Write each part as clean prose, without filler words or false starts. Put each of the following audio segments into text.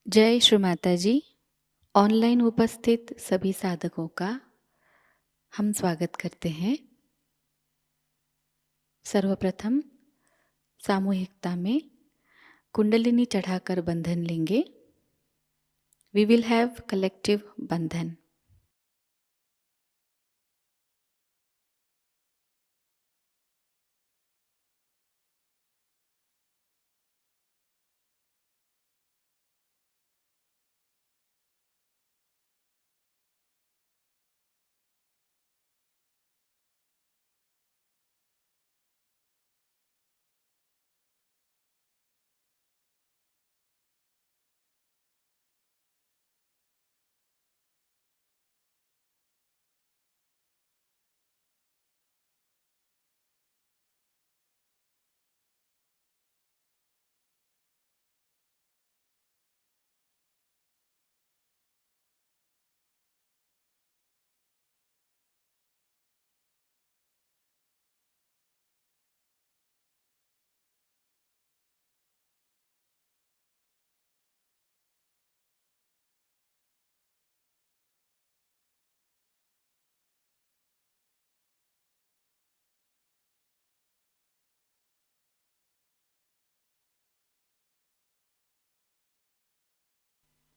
जय श्री माता जी। ऑनलाइन उपस्थित सभी साधकों का हम स्वागत करते हैं। सर्वप्रथम सामूहिकता में कुंडलिनी चढ़ाकर बंधन लेंगे। वी विल हैव कलेक्टिव बंधन।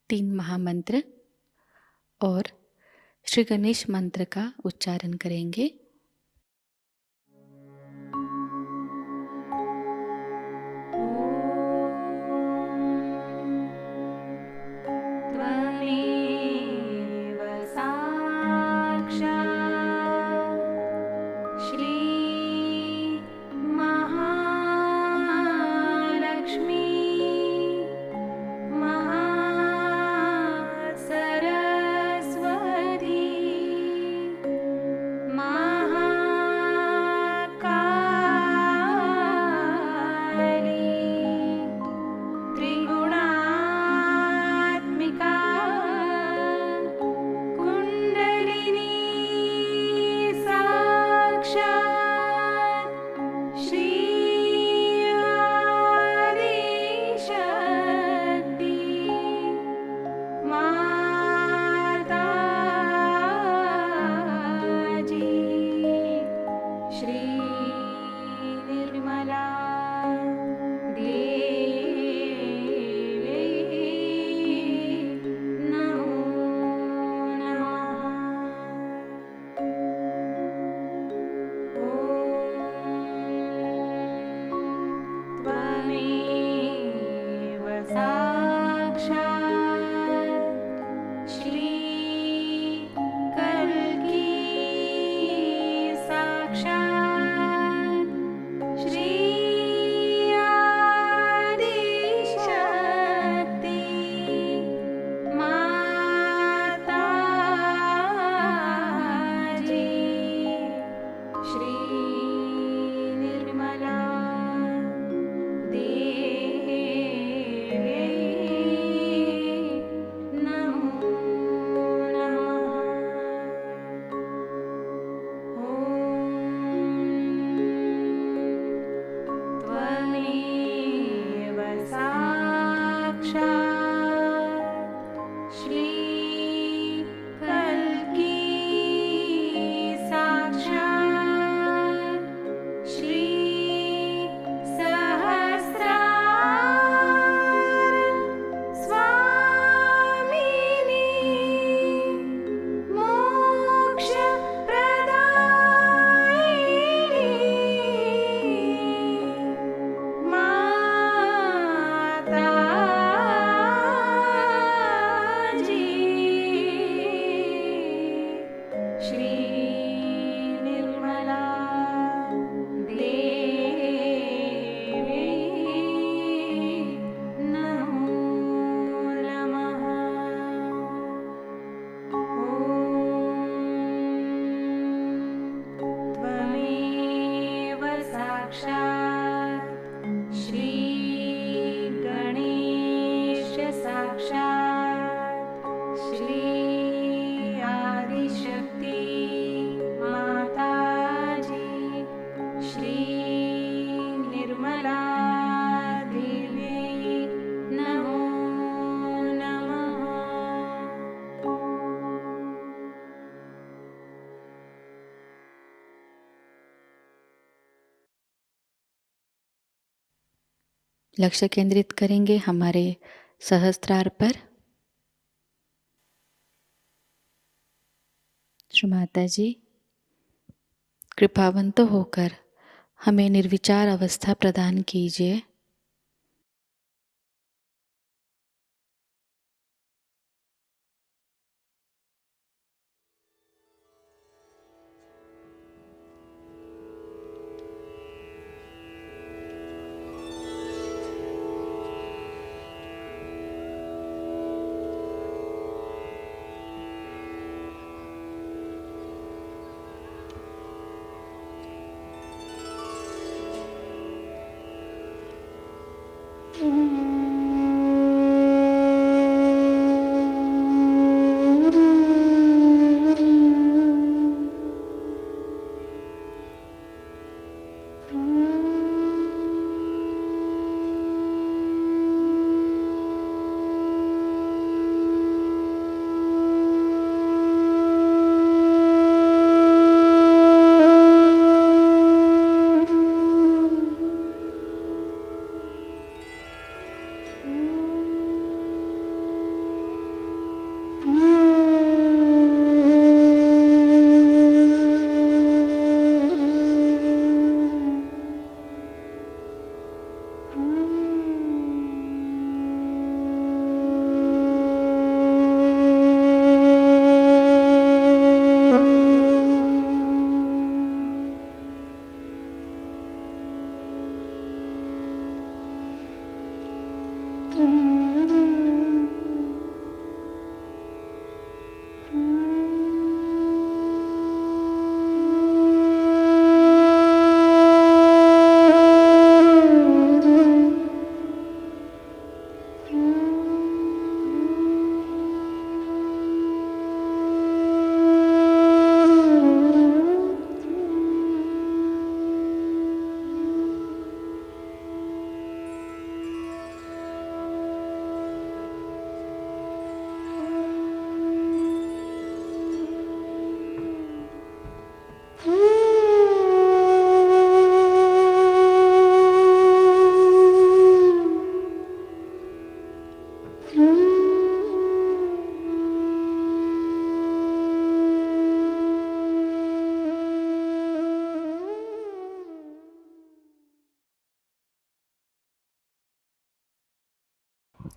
तीन महामंत्र और श्री गणेश मंत्र का उच्चारण करेंगे। त्वमेव साक्षात् श्री महालक्ष्मी महासरस्वती महाकाली त्रिगुणात्मिका कुण्डलिनी साक्षात् श्री आदिशक्ति माताजी श्री निर्मला देवी नमो नमः। त्वमेव साक्षात् श्री कल्की साक्षात् श्री आदिशक्ति माताजी श्री निर्मला देवी नमो नमः। त्वमेव साक्षात् श्री कल्की साक्षात् श्री सहस्रार स्वामिनी मोक्षप्रदायिनी माताजी श्री निर्मला देवी नमो नमः। त्वमेव साक्षात् श्री गणेश साक्षात् श्री आदिशक्ति माताजी श्री निर्मला देवी नमो लक्ष्य केंद्रित करेंगे हमारे सहस्त्रार पर। श्री माता जी, कृपावंत होकर हमें निर्विचार अवस्था प्रदान कीजिए।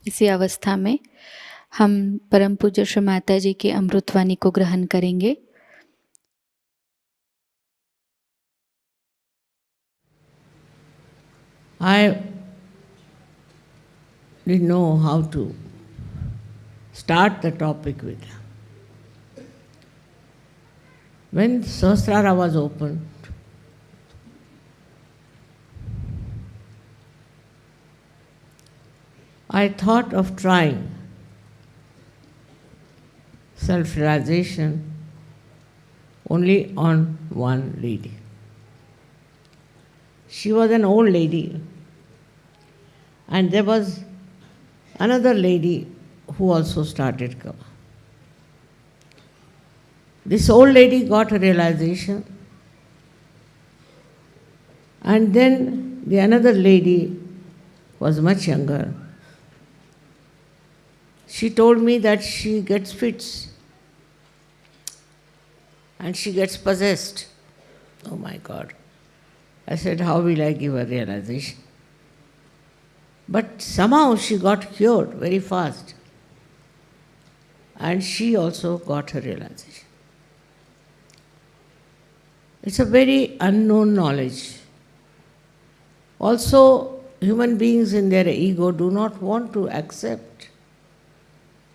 इसी अवस्था में हम परम पूज्य श्री माता जी की अमृतवाणी को ग्रहण करेंगे। I didn't know how to start the topic with. When Sahasrara was opened, I thought of trying self-realization only on one lady. She was an old lady, and there was another lady who also started Kava. This old lady got a realization, and then the another lady was much younger. She told me that she gets fits and she gets possessed. Oh my God. I said, how will I give her realization? But somehow she got cured very fast. And she also got her realization. It's a very unknown knowledge. Also, human beings in their ego do not want to accept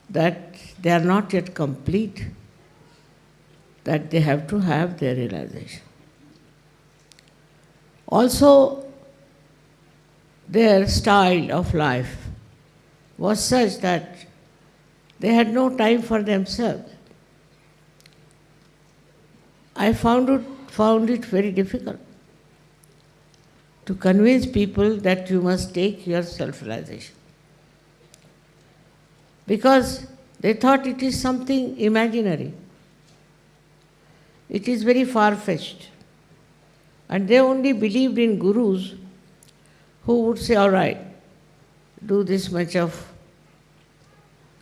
that they are not yet complete, that they have to have their realization. Also, their style of life was such that they had no time for themselves. I found it very difficult to convince people that you must take your self-realization, because they thought it is something imaginary. It is very far-fetched. And they only believed in gurus who would say, all right, do this much of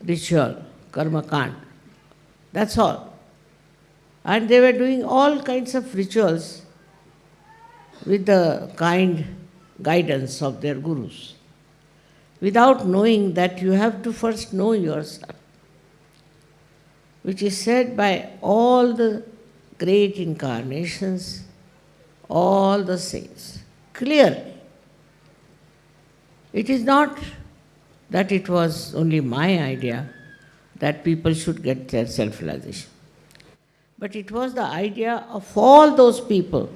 ritual, karma kand. That's all. And they were doing all kinds of rituals with the kind guidance of their gurus, without knowing that you have to first know yourself, which is said by all the great incarnations, all the saints, clearly. It is not that it was only my idea that people should get their self-realization, but it was the idea of all those people.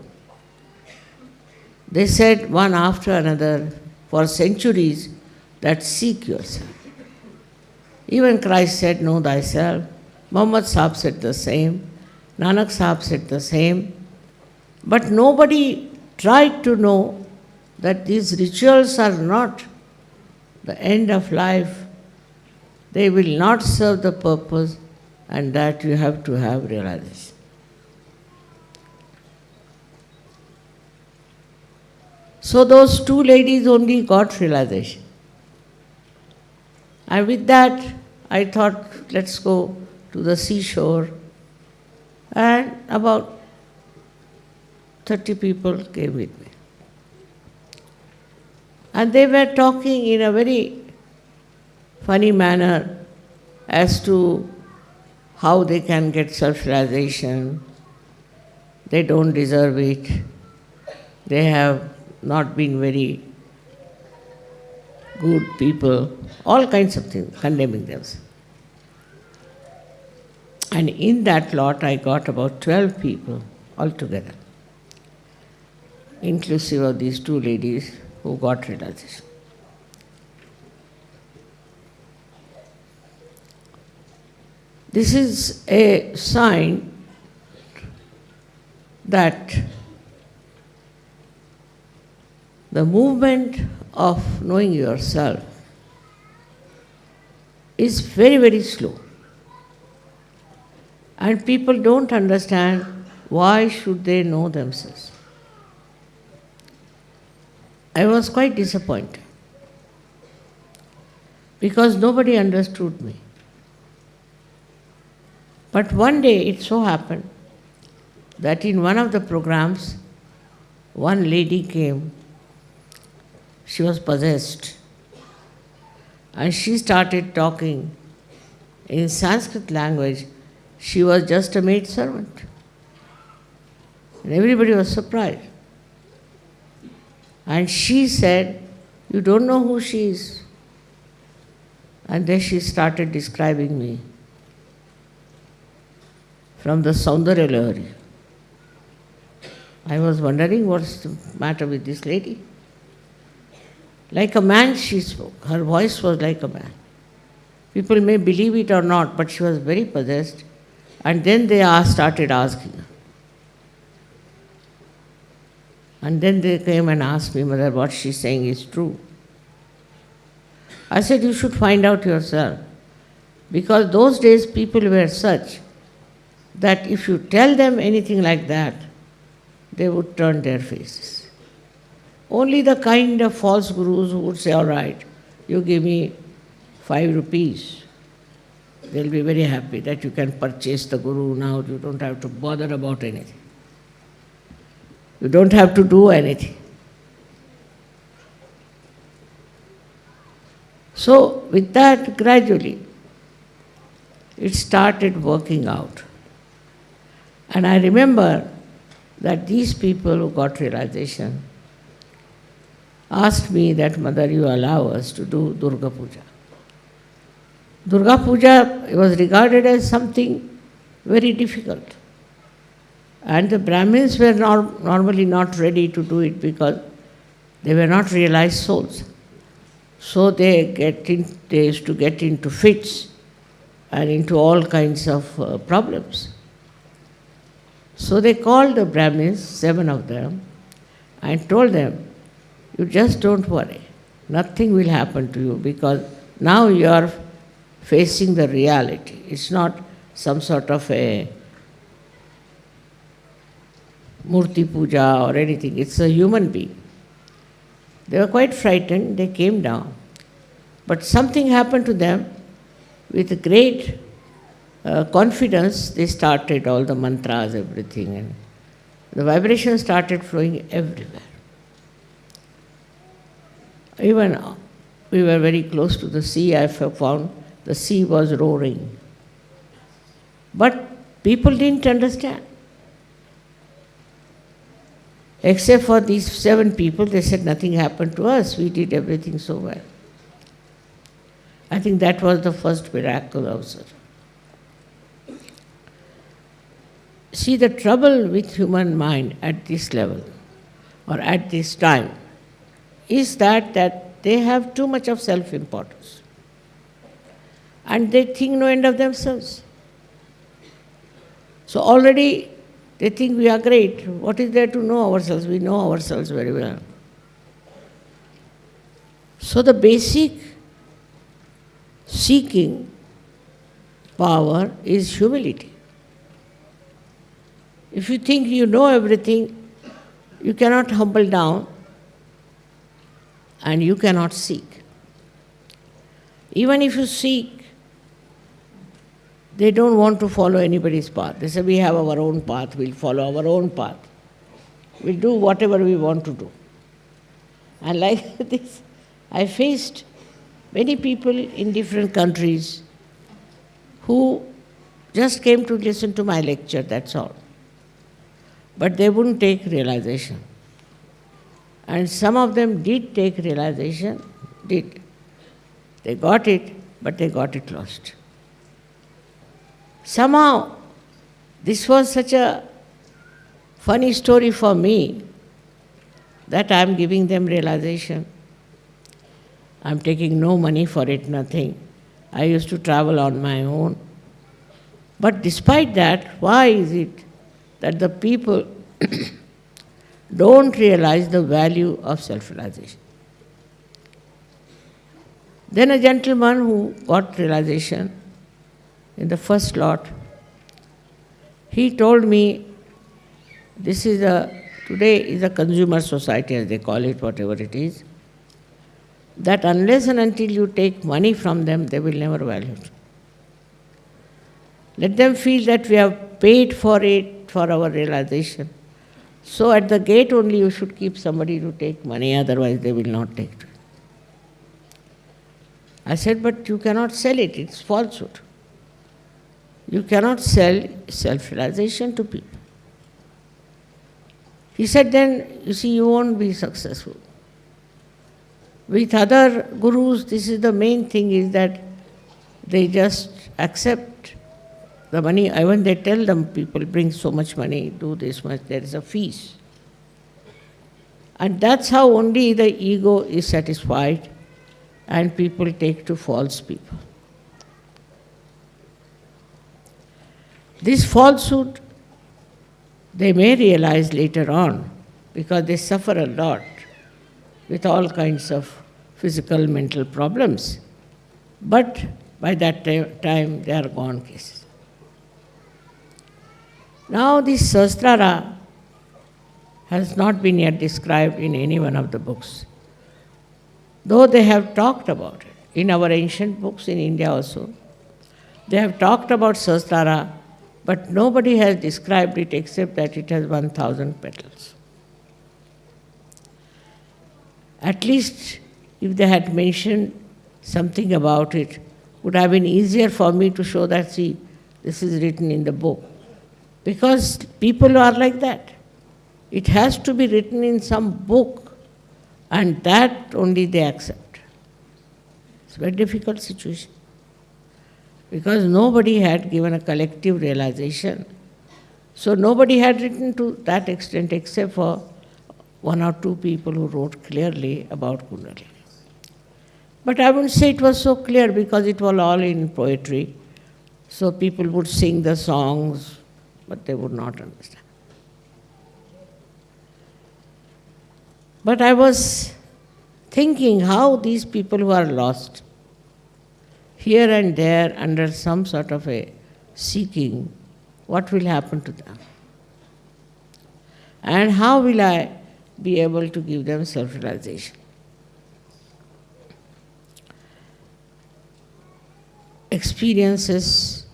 They said one after another for centuries that seek yourself. Even Christ said, know thyself. Muhammad Sahib said the same. Nanak Sahib said the same. But nobody tried to know that these rituals are not the end of life. They will not serve the purpose, and that you have to have realization. So those two ladies only got realization. And with that, I thought, let's go to the seashore. And about 30 people came with me. And they were talking in a very funny manner as to how they can get self-realization. They don't deserve it. They have not been very good people, all kinds of things, condemning themselves. And in that lot, I got about 12 people altogether, inclusive of these two ladies who got realization. This is a sign that the movement of knowing yourself is very, very slow. And people don't understand why should they know themselves. I was quite disappointed because nobody understood me. But one day it so happened that in one of the programs, one lady came. She was possessed. And she started talking in Sanskrit language. She was just a maid servant. And everybody was surprised. And she said, you don't know who she is. And then she started describing me from the Saundarya Lahari. I was wondering what's the matter with this lady. Like a man she spoke. Her voice was like a man. People may believe it or not, but she was very possessed. And then they started asking her. And then they came and asked me whether what she's saying is true. I said, you should find out yourself. Because those days people were such that if you tell them anything like that, they would turn their faces. Only the kind of false gurus who would say, all right, you give me 5 rupees. They'll be very happy that you can purchase the guru now. You don't have to bother about anything. You don't have to do anything. So with that, gradually, it started working out. And I remember that these people who got realization asked me that, Mother, you allow us to do Durga Puja. Durga Puja was regarded as something very difficult. And the Brahmins were normally not ready to do it because they were not realized souls. So they used to get into fits and into all kinds of problems. So they called the Brahmins, 7 of them, and told them, you just don't worry. Nothing will happen to you because now you are facing the reality. It's not some sort of a Murti Puja or anything. It's a human being. They were quite frightened. They came down. But something happened to them. With great confidence, they started all the mantras, everything, and the vibration started flowing everywhere. Even we were very close to the sea, I found the sea was roaring. But people didn't understand. Except for these 7 people, they said nothing happened to us, we did everything so well. I think that was the first miracle also. See, the trouble with human mind at this level or at this time is that they have too much of self-importance. And they think no end of themselves. So already they think we are great. What is there to know ourselves? We know ourselves very well. So the basic seeking power is humility. If you think you know everything, you cannot humble down and you cannot seek. Even if you seek, they don't want to follow anybody's path. They say, we have our own path, we'll follow our own path. We'll do whatever we want to do. And like this, I faced many people in different countries who just came to listen to my lecture, that's all. But they wouldn't take realization. And some of them did take realization, did. They got it, but they got it lost. Somehow, this was such a funny story for me that I am giving them realization. I am taking no money for it, nothing. I used to travel on my own. But despite that, why is it that the people don't realize the value of self-realization? Then a gentleman who got realization in the first lot, he told me, today is a consumer society, as they call it, whatever it is, that unless and until you take money from them, they will never value it. Let them feel that we have paid for it, for our realization. So at the gate only you should keep somebody to take money, otherwise they will not take it. I said, but you cannot sell it, it's falsehood. You cannot sell self-realization to people. He said, then, you see, you won't be successful. With other gurus, this is the main thing, is that they just accept the money. Even they tell them, people bring so much money, do this much, there is a fees. And that's how only the ego is satisfied and people take to false people. This falsehood, they may realize later on, because they suffer a lot with all kinds of physical, mental problems. But by that time, they are gone cases. Now this Sahasrara has not been yet described in any one of the books, though they have talked about it. In our ancient books in India also, they have talked about Sahasrara, but nobody has described it except that it has 1,000 petals. At least if they had mentioned something about it, would have been easier for me to show that, see, this is written in the book. Because people are like that. It has to be written in some book, and that only they accept. It's a very difficult situation. Because nobody had given a collective realization. So nobody had written to that extent except for 1 or 2 people who wrote clearly about Kundalini. But I wouldn't say it was so clear because it was all in poetry. So people would sing the songs, but they would not understand. But I was thinking how these people who are lost, here and there under some sort of a seeking, what will happen to them? And how will I be able to give them self-realization? experiences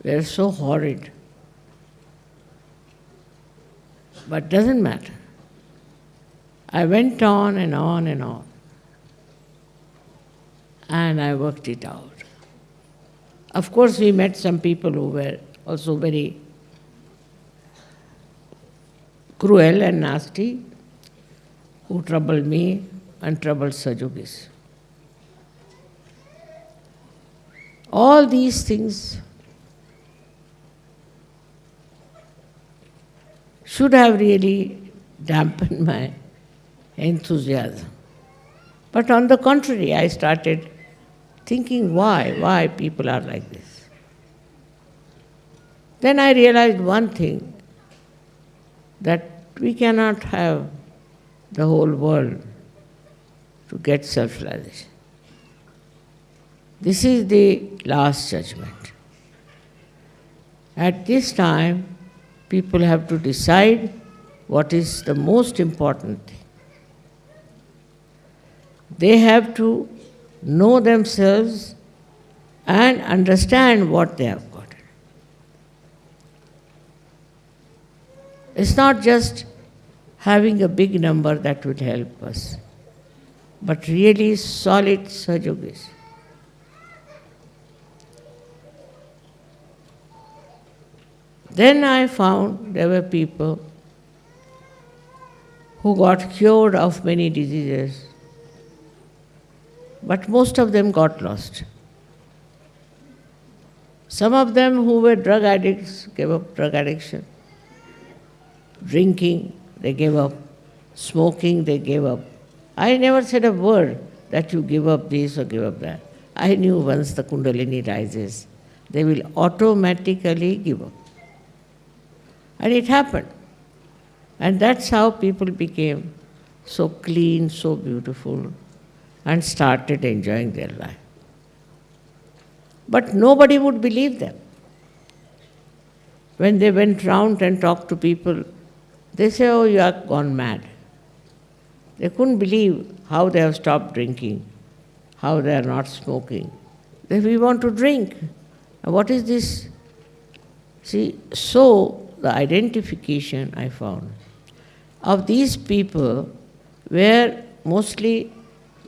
were so horrid. But doesn't matter. I went on and on and on. And I worked it out. Of course, we met some people who were also very cruel and nasty, who troubled me and troubled Sajogis. All these things should have really dampened my enthusiasm. But on the contrary, I started thinking why people are like this. Then I realized one thing, that we cannot have the whole world to get self-realization. This is the last judgment. At this time, people have to decide what is the most important thing. They have to know themselves and understand what they have got. It's not just having a big number that will help us, but really solid Sajogis. Then I found there were people who got cured of many diseases, but most of them got lost. Some of them who were drug addicts gave up drug addiction. Drinking, they gave up. Smoking, they gave up. I never said a word that you give up this or give up that. I knew once the Kundalini rises, they will automatically give up. And it happened. And that's how people became so clean, so beautiful, and started enjoying their life. But nobody would believe them. When they went round and talked to people, they say, "Oh, you are gone mad." They couldn't believe how they have stopped drinking, how they are not smoking. We want to drink. What is this? See, so the identification I found of these people were mostly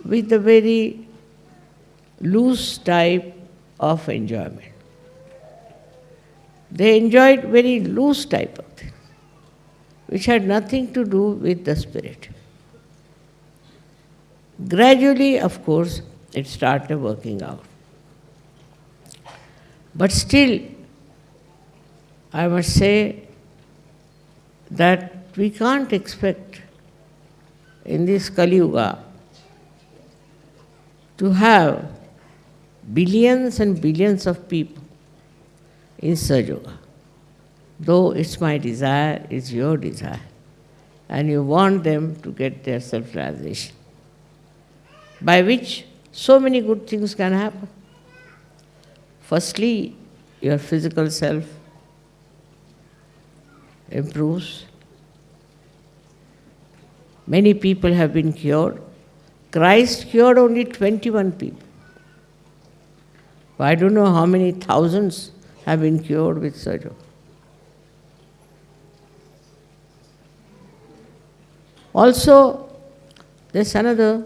with the very loose type of enjoyment. They enjoyed very loose type of thing, which had nothing to do with the spirit. Gradually, of course, it started working out. But still, I must say that we can't expect in this Kali Yuga to have billions and billions of people in Sahaja. Though it's my desire, it's your desire, and you want them to get their self-realization, by which so many good things can happen. Firstly, your physical self improves. Many people have been cured. Christ cured only 21 people. I don't know how many thousands have been cured with Sahaja. Also, there's another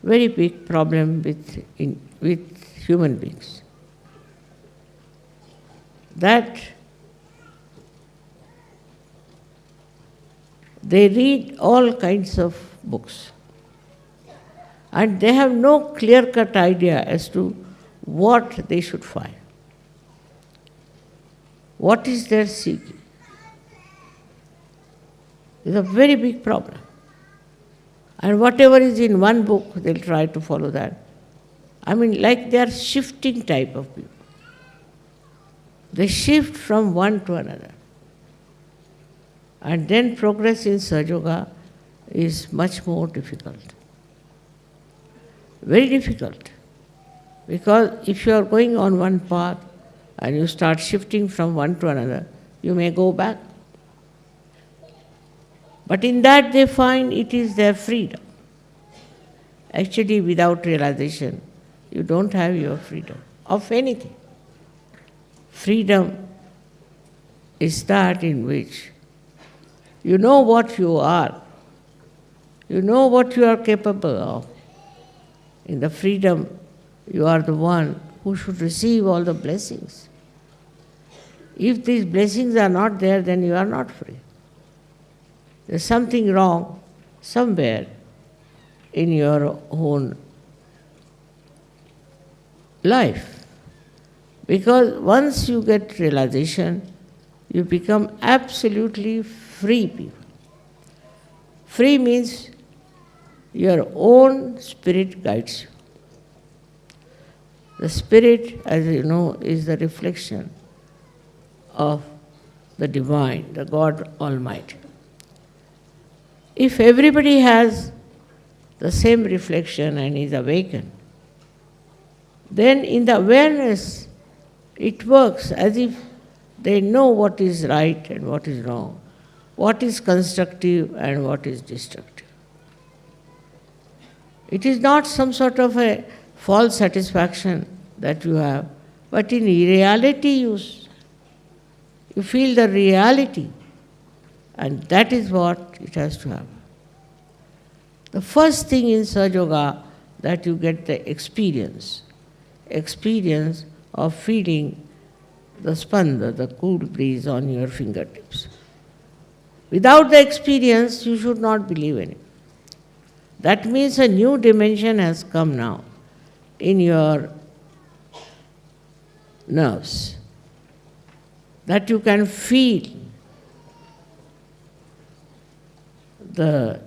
very big problem with human beings, that they read all kinds of books and they have no clear-cut idea as to what they should find. What is their seeking? It's a very big problem. And whatever is in one book, they'll try to follow that. I mean, like they are shifting type of people. They shift from one to another. And then progress in Sahaja is much more difficult. Very difficult. Because if you are going on one path and you start shifting from one to another, you may go back. But in that they find it is their freedom. Actually, without realization, you don't have your freedom. of anything. Freedom is that in which you know what you are, you know what you are capable of. In the freedom, you are the one who should receive all the blessings. If these blessings are not there, then you are not free. There's something wrong somewhere in your own life. Because once you get realization, you become absolutely free people. Free means your own spirit guides you. The spirit, as you know, is the reflection of the divine, the God Almighty. If everybody has the same reflection and is awakened, then in the awareness it works as if they know what is right and what is wrong, what is constructive and what is destructive. It is not some sort of a false satisfaction that you have, but in reality you feel the reality, and that is what it has to have. The first thing in Sahaja Yoga that you get the experience of feeling the spanda, the cool breeze on your fingertips. Without the experience, you should not believe in it. That means a new dimension has come now in your nerves, that you can feel the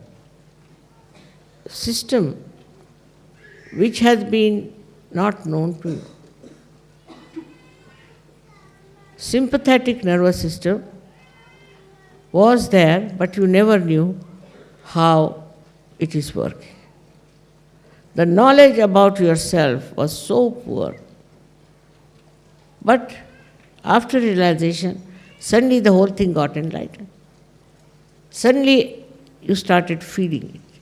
system which has been not known to you. Sympathetic nervous system was there, but you never knew how it is working. The knowledge about yourself was so poor. But after realization, suddenly the whole thing got enlightened. Suddenly you started feeling it,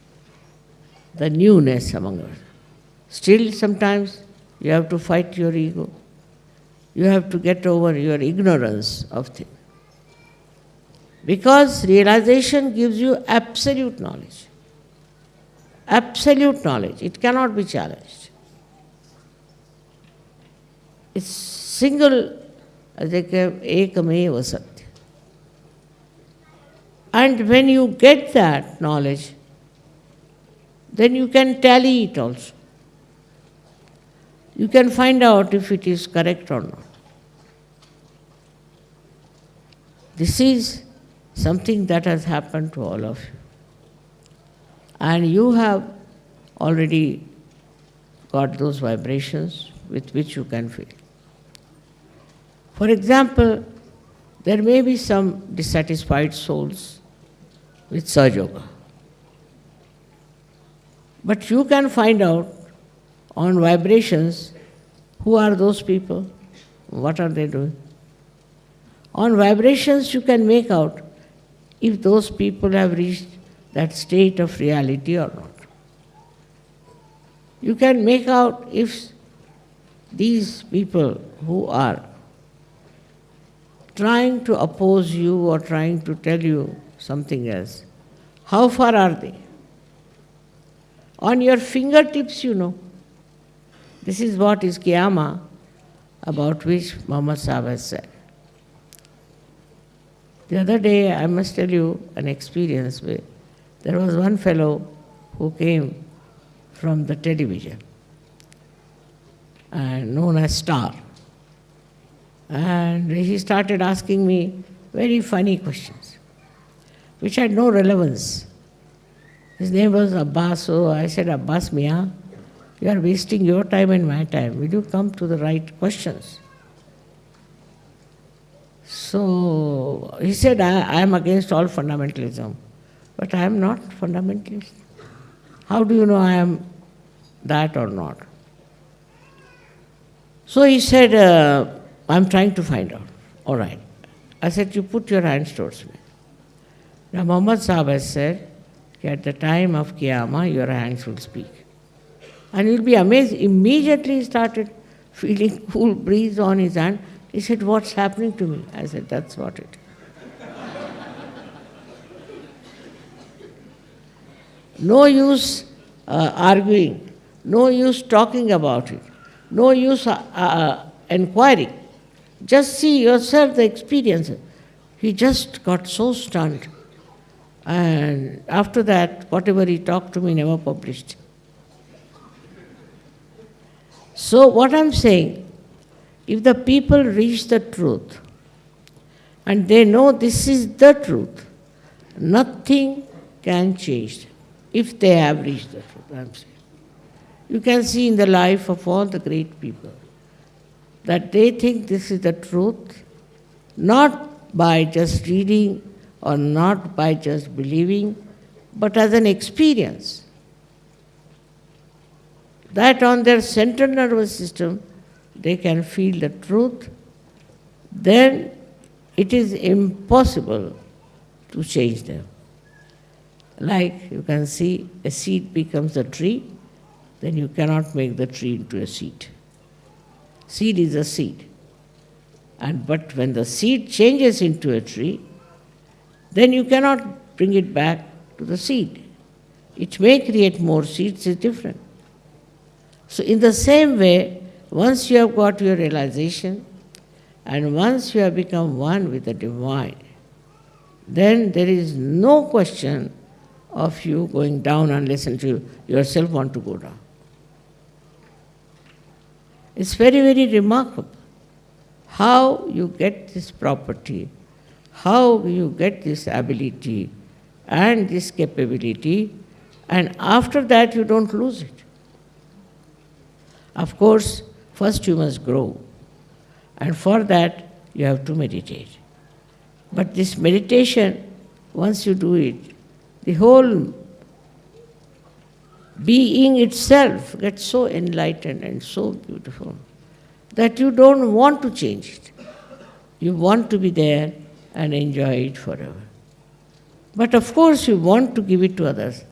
the newness among us. Still sometimes you have to fight your ego. You have to get over your ignorance of things. Because realization gives you absolute knowledge. Absolute knowledge. It cannot be challenged. It's single, as they say, ekameva satya. And when you get that knowledge, then you can tally it also. You can find out if it is correct or not. This is something that has happened to all of you. And you have already got those vibrations with which you can feel. For example, there may be some dissatisfied souls with Sahaja Yoga. But you can find out on vibrations who are those people, what are they doing. On vibrations you can make out if those people have reached that state of reality or not. You can make out if these people who are trying to oppose you or trying to tell you something else, how far are they? On your fingertips you know. This is what is Qiyama, about which Muhammad Sahib has said. The other day, I must tell you an experience where there was one fellow who came from the television, and known as Star. And he started asking me very funny questions, which had no relevance. His name was Abbas, so I said, Abbas Miya, you are wasting your time and my time. Will you come to the right questions? So he said, I am against all fundamentalism. But I am not fundamentalist. How do you know I am that or not? So he said, I am trying to find out. All right. I said, you put your hands towards me. Now Muhammad Sahib has said, at the time of Qiyamah, your hands will speak. And you'll be amazed. Immediately he started feeling cool breeze on his hand. He said, "What's happening to me?" I said, "That's what it is." No use arguing, no use talking about it, no use inquiring. Just see yourself the experience. He just got so stunned. And after that, whatever he talked to me never published. So what I'm saying, if the people reach the truth, and they know this is the truth, nothing can change them, if they have reached the truth, I'm saying. You can see in the life of all the great people that they think this is the truth, not by just reading or not by just believing, but as an experience. That on their central nervous system, they can feel the truth, then it is impossible to change them. Like you can see, a seed becomes a tree, then you cannot make the tree into a seed. Seed is a seed. But when the seed changes into a tree, then you cannot bring it back to the seed. It may create more seeds, it's different. So in the same way, once you have got your realization, and once you have become one with the divine, then there is no question of you going down unless until you yourself want to go down. It's very, very remarkable how you get this property, how you get this ability and this capability, and after that you don't lose it. Of course, first you must grow, and for that you have to meditate. But this meditation, once you do it, the whole being itself gets so enlightened and so beautiful that you don't want to change it. You want to be there and enjoy it forever. But of course you want to give it to others,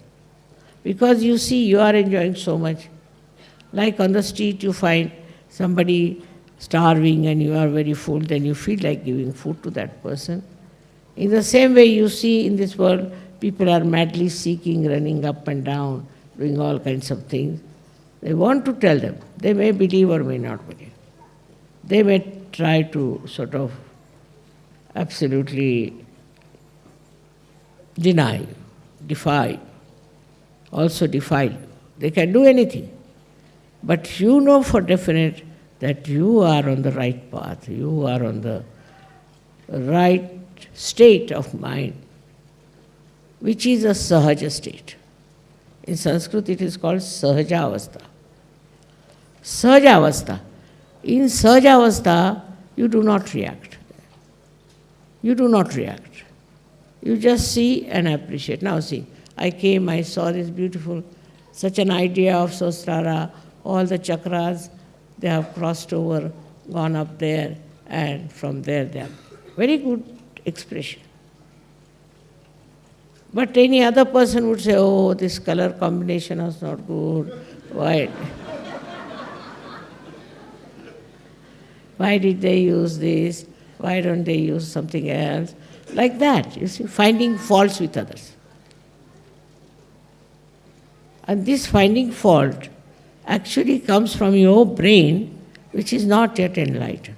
because you see you are enjoying so much. Like on the street you find somebody starving and you are very full, then you feel like giving food to that person. In the same way you see in this world, people are madly seeking, running up and down, doing all kinds of things. They want to tell them. They may believe or may not believe. They may try to sort of absolutely deny you, defy you, also defile you. They can do anything. But you know for definite that you are on the right path, you are on the right state of mind, which is a sahaja state. In Sanskrit it is called sahaja avastha. Sahaja avastha. In sahaja avastha, you do not react. You do not react. You just see and appreciate. Now see, I came, I saw this beautiful, such an idea of Sahasrara, all the chakras, they have crossed over, gone up there, and from there they have very good expression. But any other person would say, oh, this color combination was not good. Why did they use this? Why don't they use something else? Like that, you see, finding faults with others. And this finding fault actually comes from your brain, which is not yet enlightened.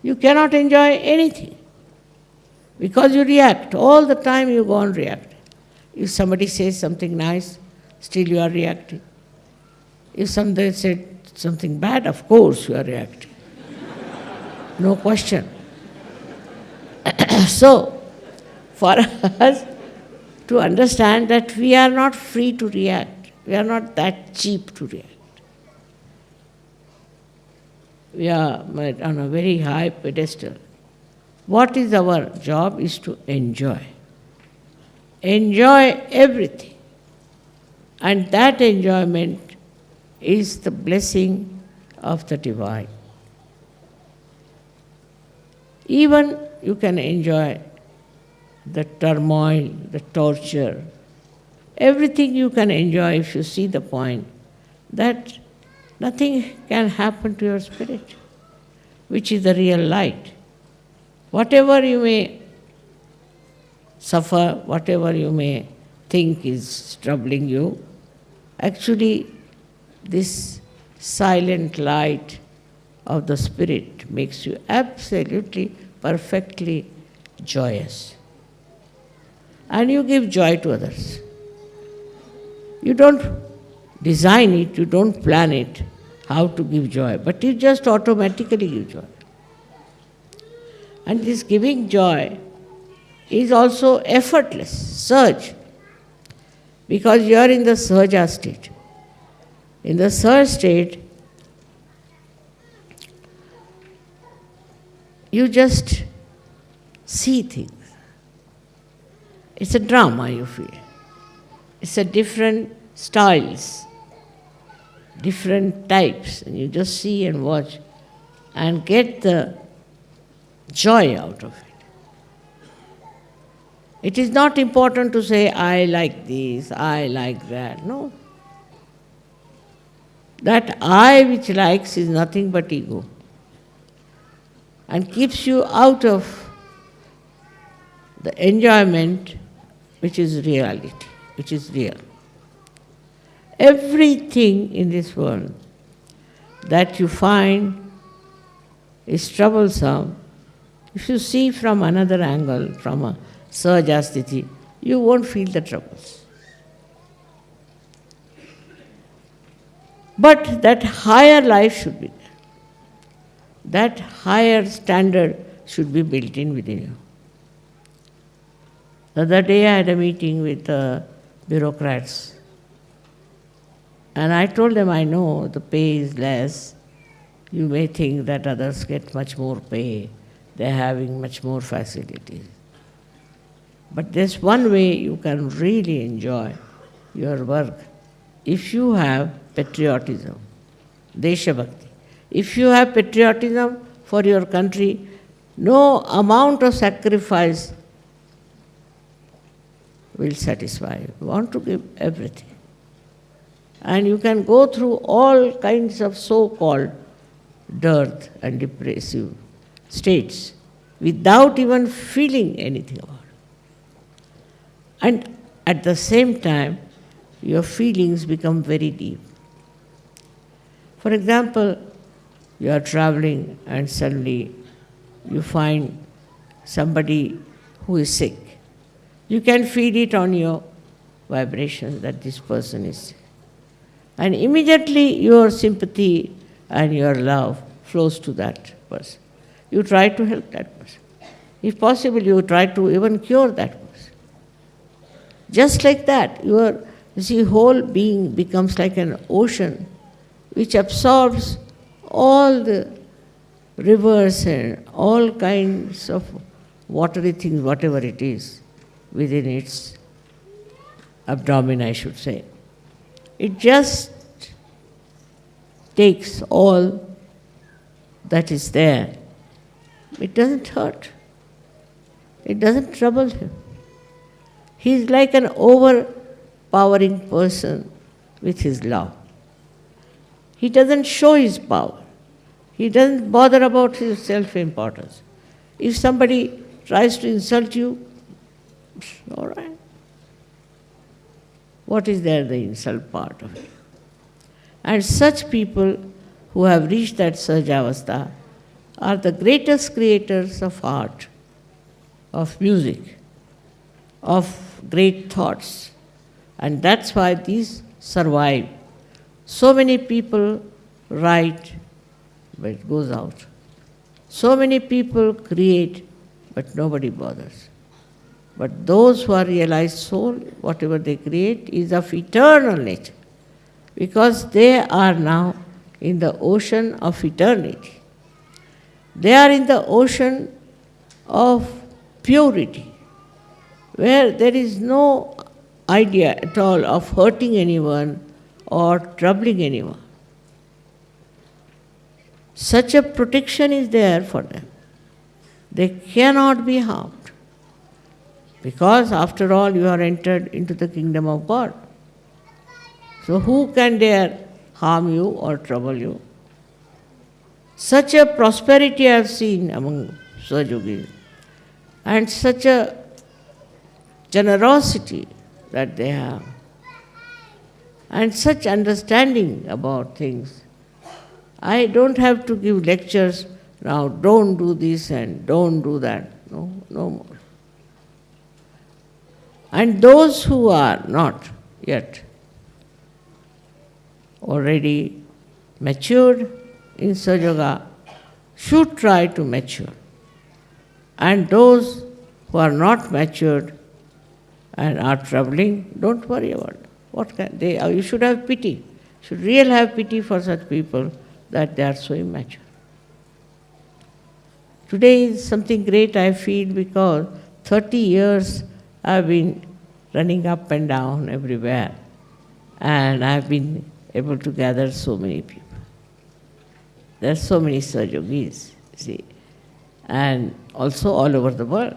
You cannot enjoy anything because you react. All the time you go on reacting. If somebody says something nice, still you are reacting. If somebody said something bad, of course you are reacting. No question. So, for us to understand that we are not free to react, we are not that cheap to react. We are on a very high pedestal. What is our job is to enjoy. Enjoy everything. And that enjoyment is the blessing of the divine. Even you can enjoy the turmoil, the torture, everything you can enjoy if you see the point that nothing can happen to your spirit, which is the real light. Whatever you may suffer, whatever you may think is troubling you, actually this silent light of the spirit makes you absolutely, perfectly joyous. And you give joy to others. You don't design it, you don't plan it, how to give joy, but you just automatically give joy. And this giving joy is also effortless, surge, because you are in the sahaja state. In the sahaja state, you just see things. It's a drama, you feel. It's a different styles, different types, and you just see and watch and get the joy out of it. It is not important to say, I like this, I like that. No. That I which likes is nothing but ego and keeps you out of the enjoyment which is reality, which is real. Everything in this world that you find is troublesome, if you see from another angle, from a Sahajasthiti, you won't feel the troubles. But that higher life should be there. That higher standard should be built in within you. The other day I had a meeting with bureaucrats. And I told them, I know the pay is less. You may think that others get much more pay. They're having much more facilities. But there's one way you can really enjoy your work. If you have patriotism, Desha Bhakti. If you have patriotism for your country, no amount of sacrifice will satisfy you. You want to give everything. And you can go through all kinds of so-called dearth and depressive states without even feeling anything about it. And at the same time, your feelings become very deep. For example, you are traveling and suddenly you find somebody who is sick. You can feel it on your vibration that this person is sick. And immediately your sympathy and your love flows to that person. You try to help that person. If possible, you try to even cure that person. Just like that, your whole being becomes like an ocean which absorbs all the rivers and all kinds of watery things, whatever it is, within its abdomen, I should say. It just takes all that is there. It doesn't hurt. It doesn't trouble him. He is like an overpowering person with his love. He doesn't show his power. He doesn't bother about his self-importance. If somebody tries to insult you, all right. What is there, the insult part of it? And such people who have reached that Sahajavastha are the greatest creators of art, of music, of great thoughts. And that's why these survive. So many people write, but it goes out. So many people create, but nobody bothers. But those who are realized soul, whatever they create is of eternal nature, because they are now in the ocean of eternity. They are in the ocean of purity, where there is no idea at all of hurting anyone or troubling anyone. Such a protection is there for them. They cannot be harmed. Because after all, you are entered into the kingdom of God. So who can dare harm you or trouble you. Such a prosperity I have seen among Sahajogis, and such a generosity that they have, and such understanding about things. I don't have to give lectures now, don't do this and don't do that. No, no more. And those who are not yet already matured in Sahaja Yoga should try to mature. And those who are not matured and are troubling, don't worry about it. What can they? You should have pity. You should really have pity for such people that they are so immature. Today is something great I feel because 30 years I've been running up and down everywhere, and I've been able to gather so many people. There are so many Sahaja Yogis, see, and also all over the world.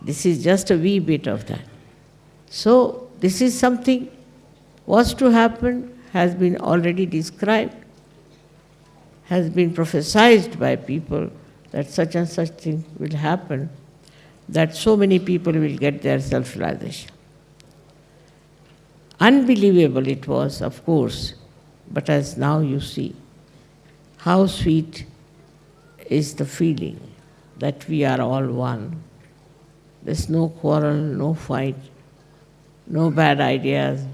This is just a wee bit of that. So this is something was to happen, has been already described, has been prophesied by people that such and such thing will happen, that so many people will get their self-realization. Unbelievable it was, of course, but as now you see, how sweet is the feeling that we are all one. There's no quarrel, no fight, no bad ideas,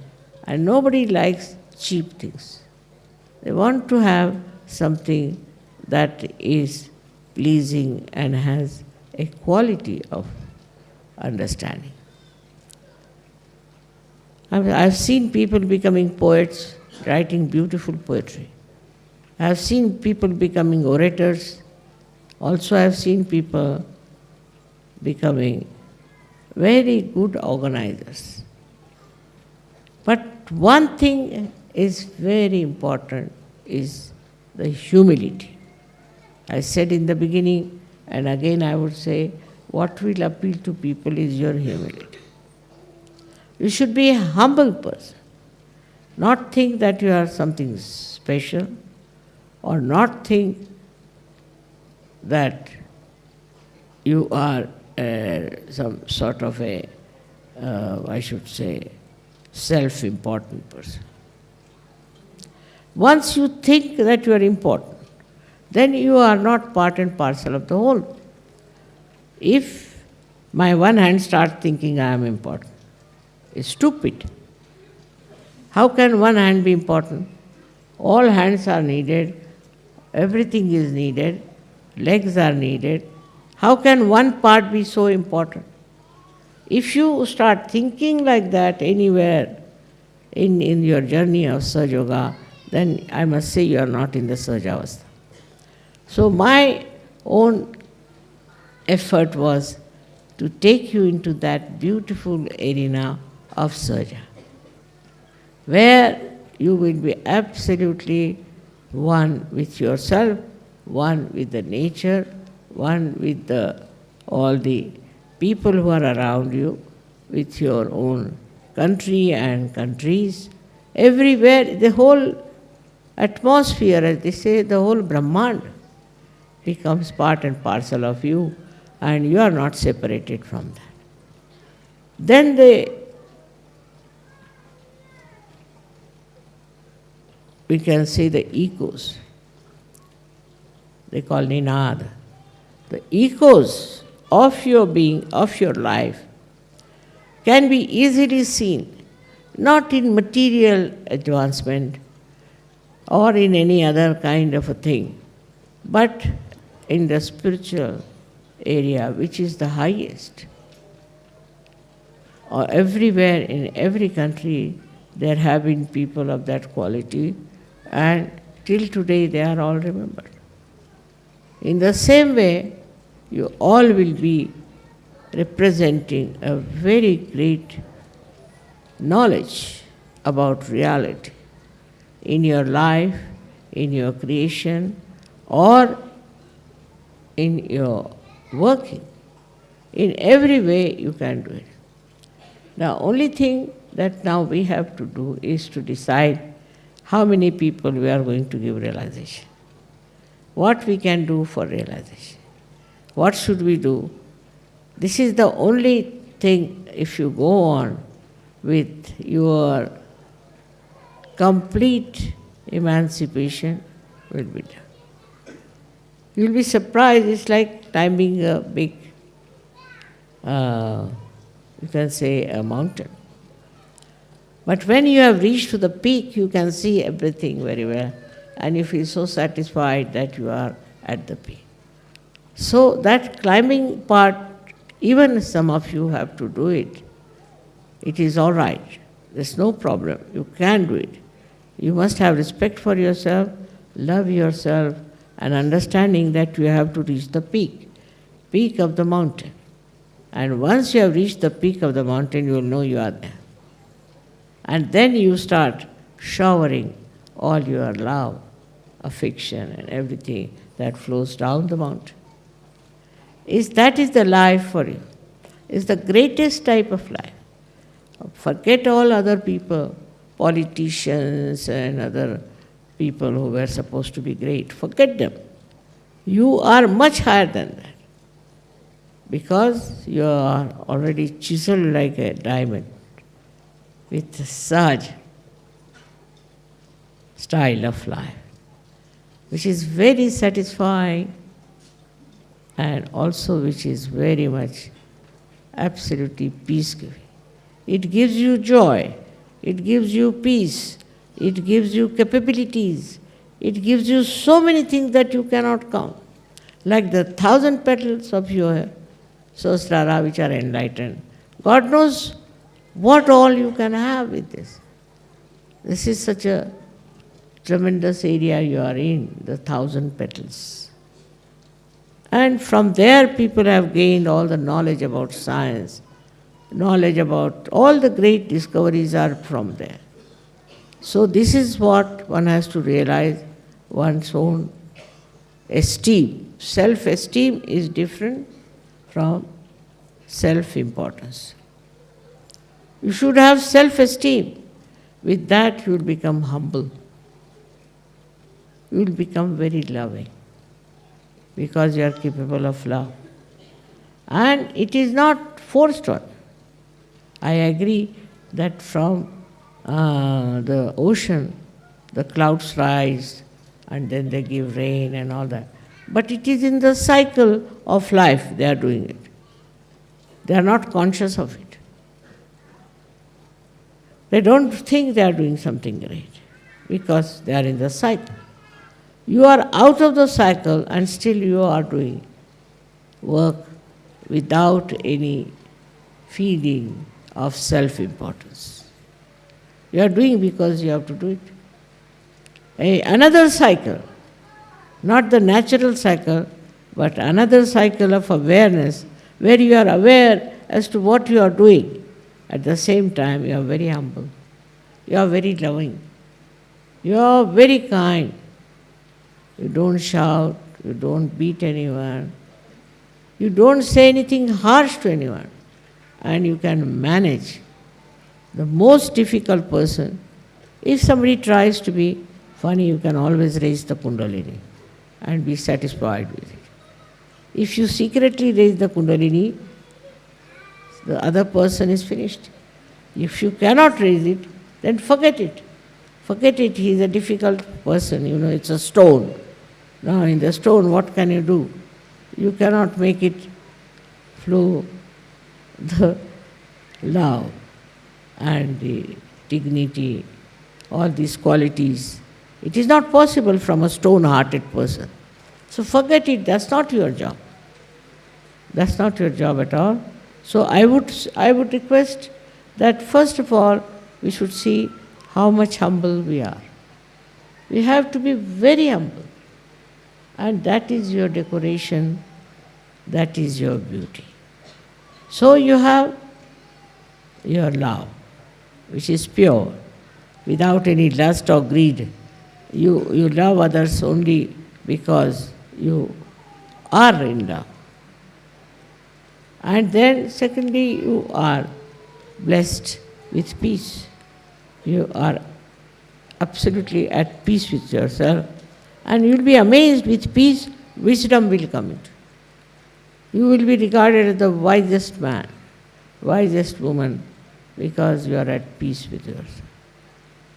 and nobody likes cheap things. They want to have something that is pleasing and has a quality of understanding. I've seen people becoming poets, writing beautiful poetry. I've seen people becoming orators. Also I've seen people becoming very good organizers. But one thing is very important, is the humility. I said in the beginning, and again I would say, what will appeal to people is your humility. You should be a humble person, not think that you are something special, or not think that you are some sort of a, I should say, self-important person. Once you think that you are important, then you are not part and parcel of the whole. If my one hand starts thinking I am important, it's stupid. How can one hand be important? All hands are needed, everything is needed, legs are needed. How can one part be so important? If you start thinking like that anywhere in your journey of Sahaja Yoga, then I must say you are not in the Sahaja Avastha. So my own effort was to take you into that beautiful arena of Sahaja, where you will be absolutely one with yourself, one with the nature, one with all the people who are around you, with your own country and countries. Everywhere, the whole atmosphere, as they say, the whole Brahmand becomes part and parcel of you, and you are not separated from that. Then we can say the echoes. They call Ninad. The echoes of your being, of your life, can be easily seen, not in material advancement or in any other kind of a thing, but in the spiritual area, which is the highest. Or everywhere, in every country, there have been people of that quality, and till today they are all remembered. In the same way, you all will be representing a very great knowledge about reality in your life, in your creation, or in your working. In every way you can do it. The only thing that now we have to do is to decide how many people we are going to give realization? What we can do for realization? What should we do? This is the only thing, if you go on with your complete emancipation, will be done. You'll be surprised, it's like climbing a big, you can say, a mountain. But when you have reached to the peak, you can see everything very well, and you feel so satisfied that you are at the peak. So that climbing part, even some of you have to do it. It is all right. There's no problem. You can do it. You must have respect for yourself, love yourself, and understanding that you have to reach the peak of the mountain. And once you have reached the peak of the mountain, you will know you are there. And then you start showering all your love, affection, and everything that flows down the mountain. That is the life for you. It's the greatest type of life. Forget all other people, politicians and other people who were supposed to be great. Forget them. You are much higher than that, because you are already chiseled like a diamond with such style of life, which is very satisfying and also which is very much absolutely peace-giving. It gives you joy, it gives you peace, it gives you capabilities, it gives you so many things that you cannot count, like the 1,000 petals of your Sahasrara which are enlightened. God knows what all you can have with this. This is such a tremendous area you are in, the 1,000 petals. And from there people have gained all the knowledge about science, knowledge about all the great discoveries are from there. So this is what one has to realize, one's own esteem. Self-esteem is different from self-importance. You should have self-esteem. With that you will become humble. You will become very loving, because you are capable of love. And it is not forced on. I agree that from the ocean, the clouds rise and then they give rain and all that. But it is in the cycle of life they are doing it. They are not conscious of it. They don't think they are doing something great, because they are in the cycle. You are out of the cycle and still you are doing work without any feeling of self-importance. You are doing because you have to do it. Another cycle, not the natural cycle, but another cycle of awareness, where you are aware as to what you are doing. At the same time, you are very humble. You are very loving. You are very kind. You don't shout, you don't beat anyone, you don't say anything harsh to anyone, and you can manage the most difficult person. If somebody tries to be funny, you can always raise the Kundalini and be satisfied with it. If you secretly raise the Kundalini, the other person is finished. If you cannot raise it, then forget it. Forget it, he is a difficult person, it's a stone. Now in the stone, what can you do? You cannot make it flow the love and the dignity, all these qualities. It is not possible from a stone-hearted person. So forget it, that's not your job. That's not your job at all. So I would request that first of all, we should see how much humble we are. We have to be very humble. And that is your decoration, that is your beauty. So you have your love, which is pure, without any lust or greed. You love others only because you are in love. And then secondly, you are blessed with peace. You are absolutely at peace with yourself, and you'll be amazed with peace, wisdom will come into. You will be regarded as the wisest man, wisest woman, because you are at peace with yourself.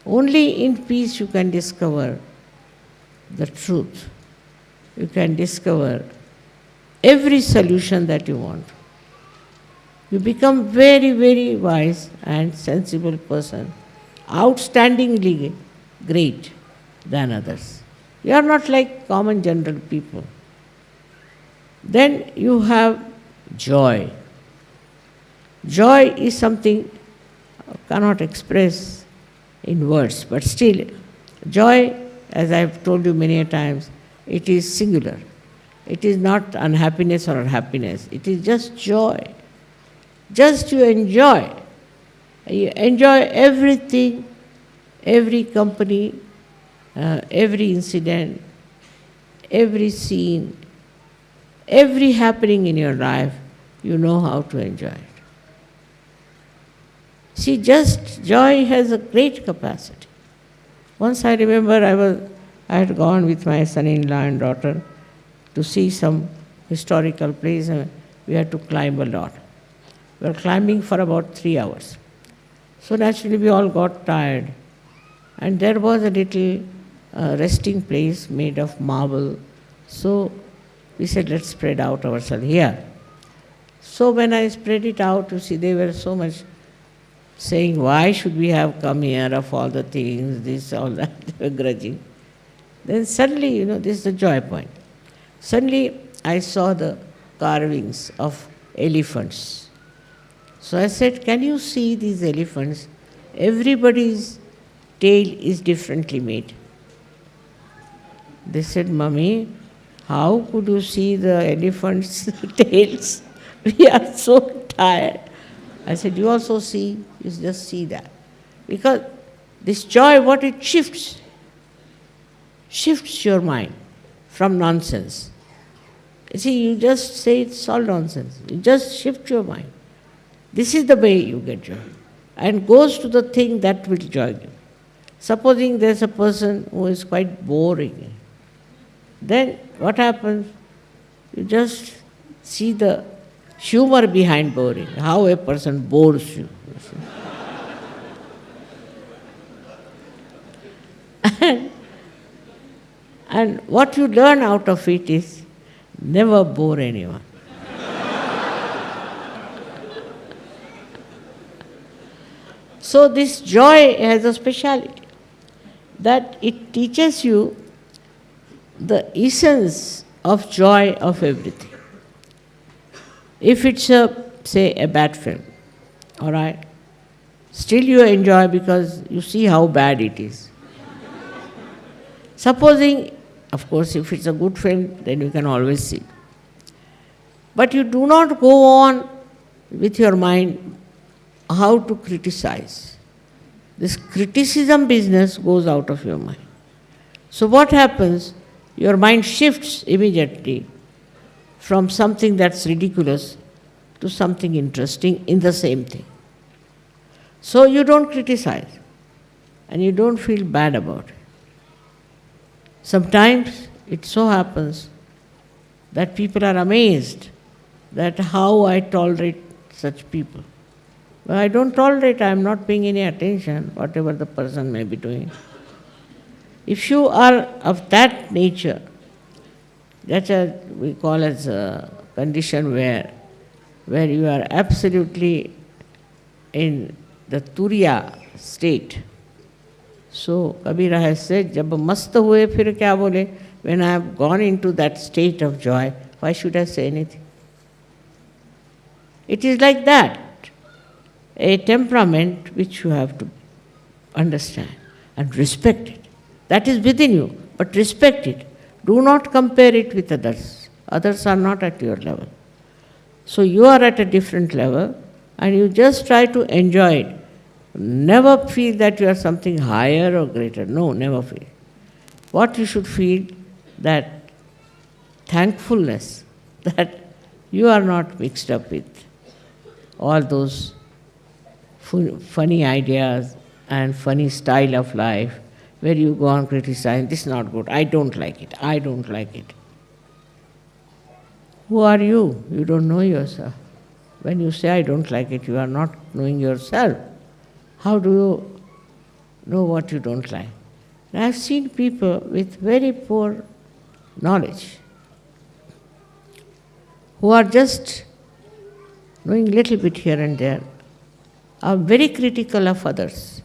Only in peace you can discover the truth. You can discover every solution that you want. You become very, very wise and sensible person, outstandingly great than others. You are not like common general people. Then you have joy. Joy is something I cannot express in words, but still, joy, as I have told you many a times, it is singular. It is not unhappiness or happiness. It is just joy. Just you enjoy. You enjoy everything, every company, every incident, every scene, every happening in your life. You know how to enjoy it. See, just joy has a great capacity. Once I remember I had gone with my son-in-law and daughter to see some historical place, and we had to climb a lot. We were climbing for about 3 hours. So naturally we all got tired. And there was a little resting place made of marble. So we said, let's spread out ourselves here. So when I spread it out, you see, they were so much saying, why should we have come here of all the things, this, all that, they were grudging. Then suddenly, this is the joy point. Suddenly I saw the carvings of elephants. So I said, can you see these elephants? Everybody's tail is differently made. They said, Mummy, how could you see the elephants' tails? We are so tired. I said, you also see, you just see that. Because this joy, what it shifts your mind from nonsense. You see, you just say it's all nonsense. You just shift your mind. This is the way you get joy. And goes to the thing that will joy you. Supposing there's a person who is quite boring, then what happens? You just see the humor behind boring, how a person bores you. And what you learn out of it is never bore anyone. So this joy has a speciality, that it teaches you the essence of joy of everything. If it's say a bad film, all right, still you enjoy because you see how bad it is. Supposing, of course, if it's a good film, then you can always see. But you do not go on with your mind how to criticize. This criticism business goes out of your mind. So what happens? Your mind shifts immediately from something that's ridiculous to something interesting in the same thing. So you don't criticize and you don't feel bad about it. Sometimes it so happens that people are amazed that how I tolerate such people. Well, I don't tolerate, I am not paying any attention, whatever the person may be doing. If you are of that nature, that's we call as a condition where you are absolutely in the Turiya state. So Kabira has said, जब मस्त हुए फिर क्या बोले? When I have gone into that state of joy, why should I say anything? It is like that, a temperament which you have to understand and respect it. That is within you, but respect it. Do not compare it with others. Others are not at your level. So you are at a different level and you just try to enjoy it. Never feel that you are something higher or greater. No, never feel. What you should feel, that thankfulness that you are not mixed up with all those funny ideas and funny style of life. where you go on criticizing, this is not good, I don't like it, I don't like it. Who are you? You don't know yourself. When you say I don't like it, you are not knowing yourself. How do you know what you don't like? And I've seen people with very poor knowledge who are just knowing little bit here and there, are very critical of others.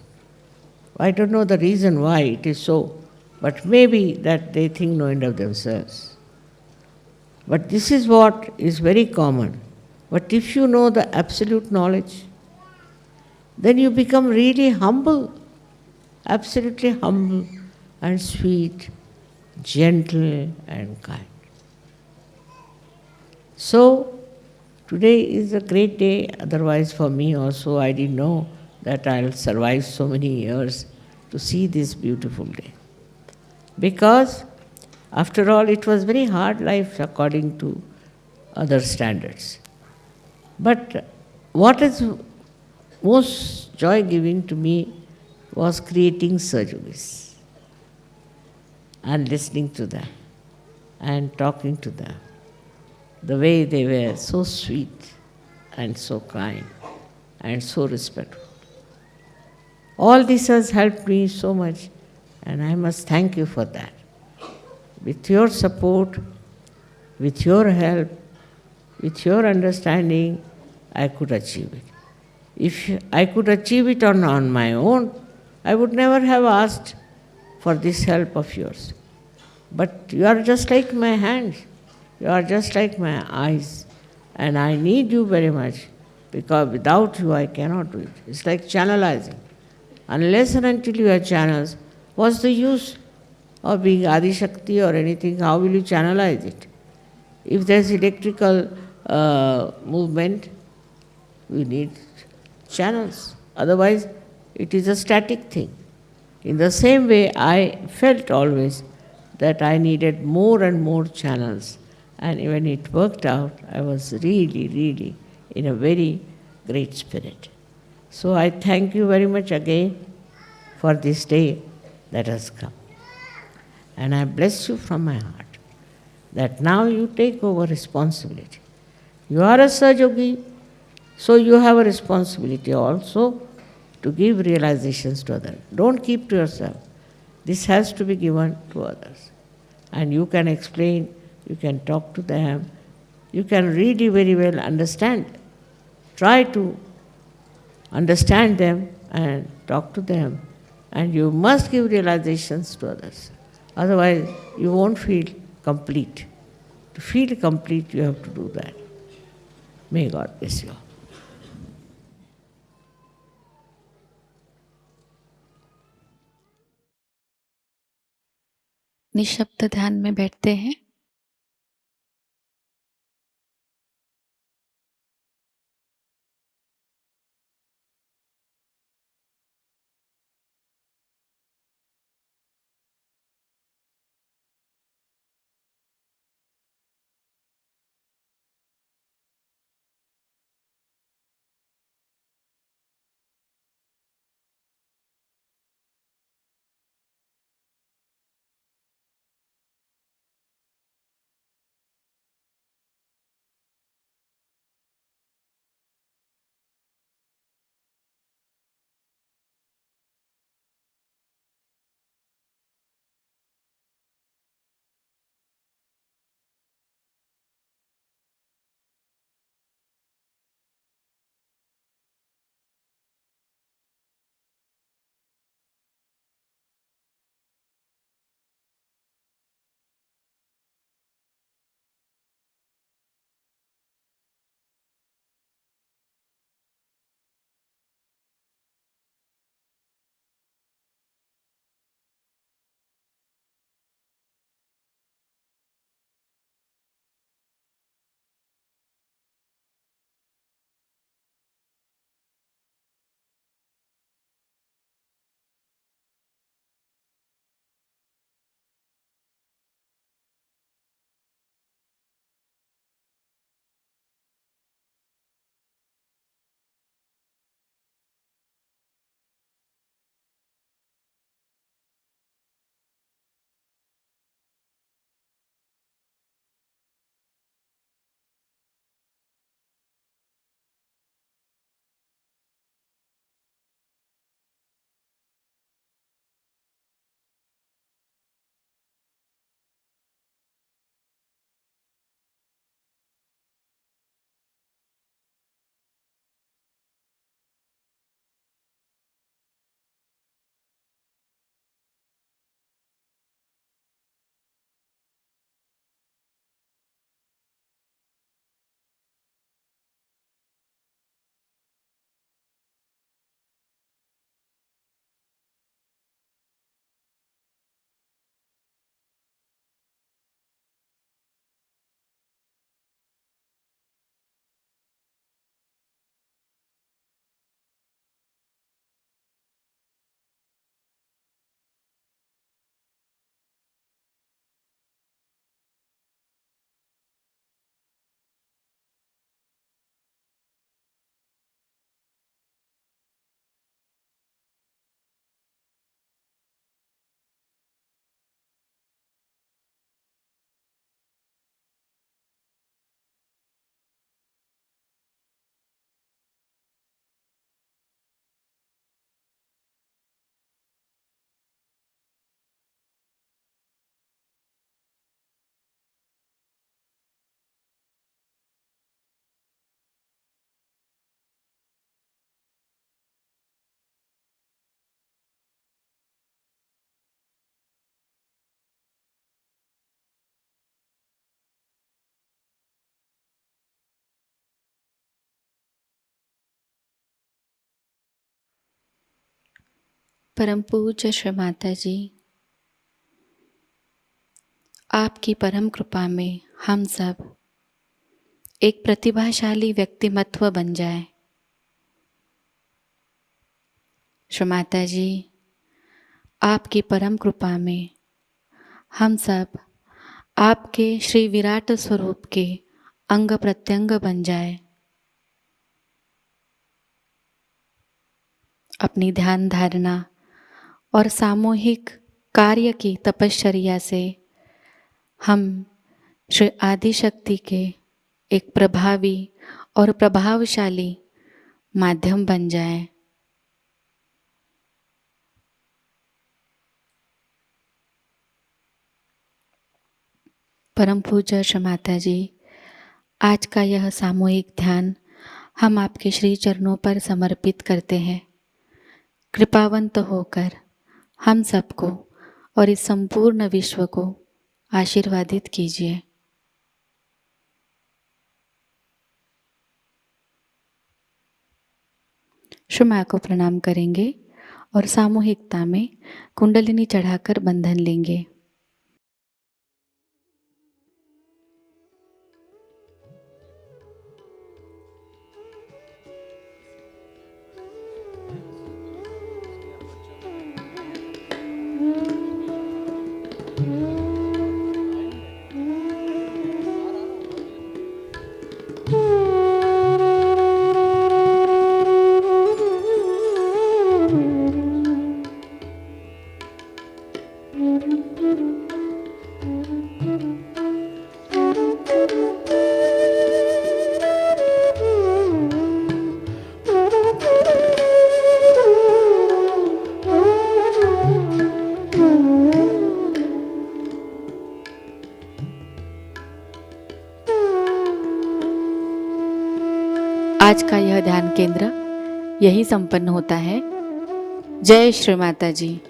I don't know the reason why it is so, but maybe that they think no end of themselves. But this is what is very common. But if you know the absolute knowledge, then you become really humble, absolutely humble and sweet, gentle and kind. So, today is a great day, otherwise for me also I didn't know that I'll survive so many years to see this beautiful day. Because after all it was very hard life according to other standards. But what is most joy giving to me was creating Sahajogis and listening to them and talking to them. The way they were so sweet and so kind and so respectful. All this has helped me so much, and I must thank you for that. With your support, with your help, with your understanding, I could achieve it. If I could achieve it on my own, I would never have asked for this help of yours. But you are just like my hands, you are just like my eyes, and I need you very much, because without you I cannot do it. It's like channelizing. Unless and until you have channels, what's the use of being Adi Shakti or anything? How will you channelize it? If there's electrical movement, we need channels. Otherwise, it is a static thing. In the same way, I felt always that I needed more and more channels. And when it worked out, I was really, really in a very great spirit. So I thank you very much again for this day that has come. And I bless you from my heart that now you take over responsibility. You are a Sahajogi, so you have a responsibility also to give realizations to others. Don't keep to yourself. This has to be given to others. And you can explain, you can talk to them, you can really very well understand. Try to understand them and talk to them. And you must give realizations to others. Otherwise, you won't feel complete. To feel complete, you have to do that. May God bless you all. निशब्द ध्यान में बैठते हैं। परम पूज्य श्री माता जी, आपकी परम कृपा में हम सब एक प्रतिभाशाली व्यक्तिमत्व बन जाए। श्री माता जी, आपकी परम कृपा में हम सब आपके श्री विराट स्वरूप के अंग प्रत्यंग बन जाए। अपनी ध्यान धारणा और सामूहिक कार्य की तपश्चर्या से हम श्री आदिशक्ति के एक प्रभावी और प्रभावशाली माध्यम बन जाए। परम पूज्य श्री माता जी, आज का यह सामूहिक ध्यान हम आपके श्री चरणों पर समर्पित करते हैं। कृपावंत होकर हम सबको और इस संपूर्ण विश्व को आशीर्वादित कीजिए। श्री माँ को प्रणाम करेंगे और सामूहिकता में कुंडलिनी चढ़ाकर बंधन लेंगे। आज का यह ध्यान केंद्र यही संपन्न होता है। जय श्री माता जी।